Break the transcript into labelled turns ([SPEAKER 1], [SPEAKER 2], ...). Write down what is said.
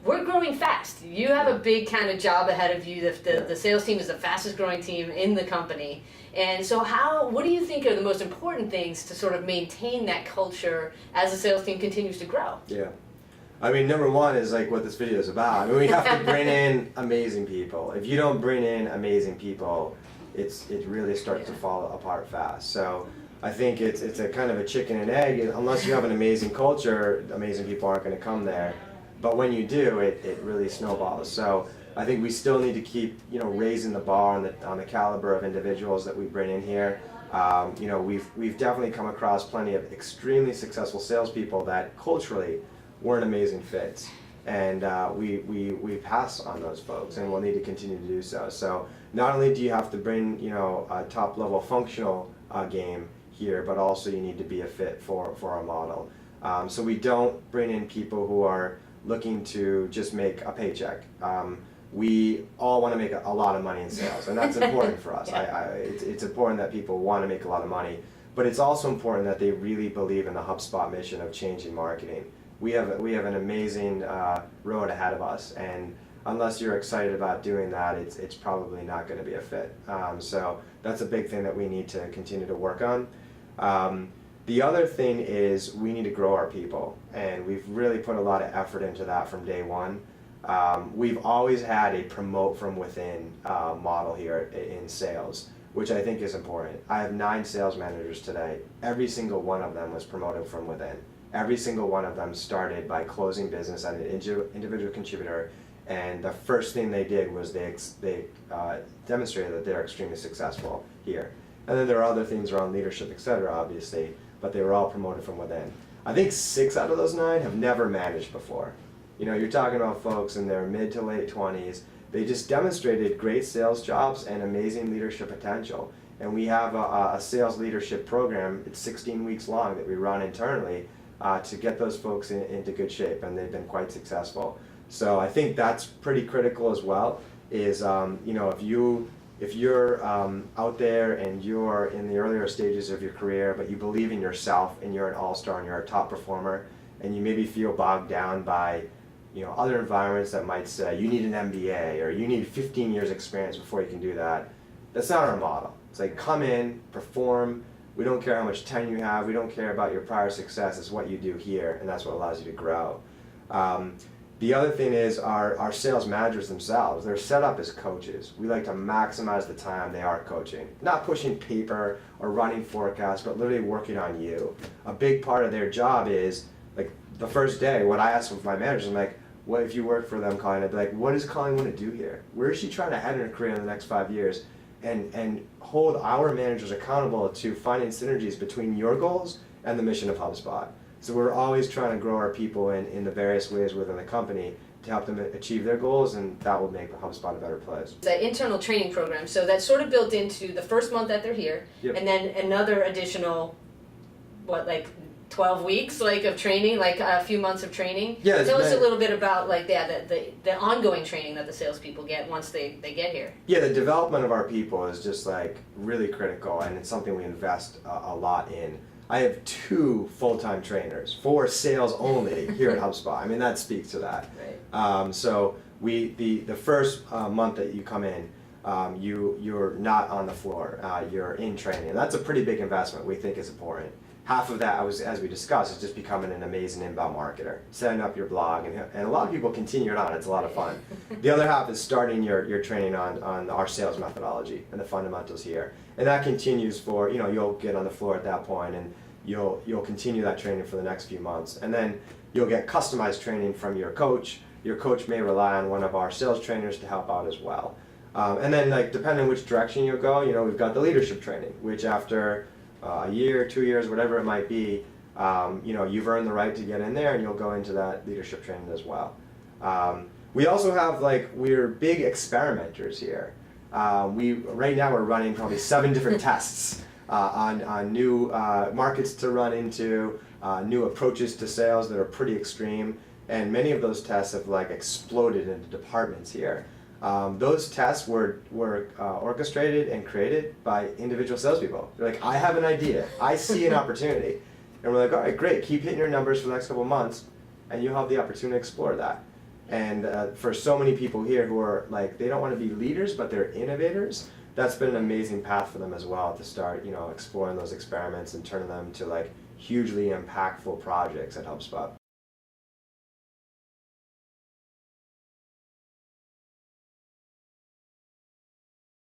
[SPEAKER 1] we're growing fast. You have a big kind of job ahead of you. The sales team is the fastest growing team in the company. And so what do you think are the most important things to sort of maintain that culture as the sales team continues to grow?
[SPEAKER 2] Yeah. I mean, number one is like what this video is about. I mean, we have to bring in amazing people. If you don't bring in amazing people, it really starts to fall apart fast. So I think it's a kind of a chicken and egg. Unless you have an amazing culture, amazing people aren't going to come there. But when you do, it really snowballs. So I think we still need to keep, raising the bar on the caliber of individuals that we bring in here. We've definitely come across plenty of extremely successful salespeople that culturally weren't amazing fits, and we pass on those folks, and we'll need to continue to do so. So not only do you have to bring a top level functional game here, but also you need to be a fit for our model. So we don't bring in people who are looking to just make a paycheck. We all want to make a lot of money in sales, and that's important for us. It's important that people want to make a lot of money, but it's also important that they really believe in the HubSpot mission of changing marketing. We have an amazing road ahead of us, and unless you're excited about doing that, it's probably not going to be a fit. So that's a big thing that we need to continue to work on. The other thing is we need to grow our people, and we've really put a lot of effort into that from day one. We've always had a promote from within model here in sales, which I think is important. I have 9 sales managers today. Every single one of them was promoted from within. Every single one of them started by closing business as an individual contributor, and the first thing they did was they demonstrated that they're extremely successful here. And then there are other things around leadership, etc., obviously, but they were all promoted from within. I think 6 out of those 9 have never managed before. You're talking about folks in their mid to late 20s. They just demonstrated great sales jobs and amazing leadership potential. And we have a sales leadership program. It's 16 weeks long that we run internally to get those folks into good shape, and they've been quite successful. So I think that's pretty critical as well. Is if you're out there and you're in the earlier stages of your career, but you believe in yourself and you're an all-star and you're a top performer, and you maybe feel bogged down by other environments that might say you need an MBA or you need 15 years experience before you can do that. That's not our model. It's like, come in, perform. We don't care how much tenure you have. We don't care about your prior success. It's what you do here, and that's what allows you to grow. The other thing is our sales managers themselves. They're set up as coaches. We like to maximize the time they are coaching. Not pushing paper or running forecasts, but literally working on you. A big part of their job is, like, the first day, what I ask with my managers, I'm like, what if you work for them, Colleen? I'd be like, what does Colleen want to do here? Where is she trying to head in her career in the next 5 years? And hold our managers accountable to finding synergies between your goals and the mission of HubSpot. So we're always trying to grow our people in the various ways within the company to help them achieve their goals, and that will make HubSpot a better place.
[SPEAKER 1] The internal training program, so that's sort of built into the first month that they're here, and then another additional, 12 weeks of training, like a few months of training.
[SPEAKER 2] Yeah,
[SPEAKER 1] tell us a little bit about the ongoing training that the salespeople get once they get here.
[SPEAKER 2] Yeah, the development of our people is just really critical, and it's something we invest a lot in. I have 2 full-time trainers for sales only here at HubSpot. I mean, that speaks to that. Right. So the first month that you come in, you're not on the floor. You're in training. And that's a pretty big investment. We think is important. Half of that, as we discussed, is just becoming an amazing inbound marketer, setting up your blog, and a lot of people continue it on. It's a lot of fun. The other half is starting your training on our sales methodology and the fundamentals here, and that continues for you'll get on the floor at that point, and you'll continue that training for the next few months, and then you'll get customized training from your coach. Your coach may rely on one of our sales trainers to help out as well, and then depending on which direction you go, we've got the leadership training, which after a year, 2 years, whatever it might be, you've earned the right to get in there, and you'll go into that leadership training as well. We also have we're big experimenters here. Right now we're running probably 7 different tests on new markets to run into, new approaches to sales that are pretty extreme, and many of those tests have exploded into departments here. Those tests were orchestrated and created by individual salespeople. They're like, I have an idea, I see an opportunity, and we're like, all right, great, keep hitting your numbers for the next couple of months, and you'll have the opportunity to explore that. And for so many people here who are like, they don't want to be leaders, but they're innovators, that's been an amazing path for them as well to start, exploring those experiments and turning them to like hugely impactful projects at HubSpot.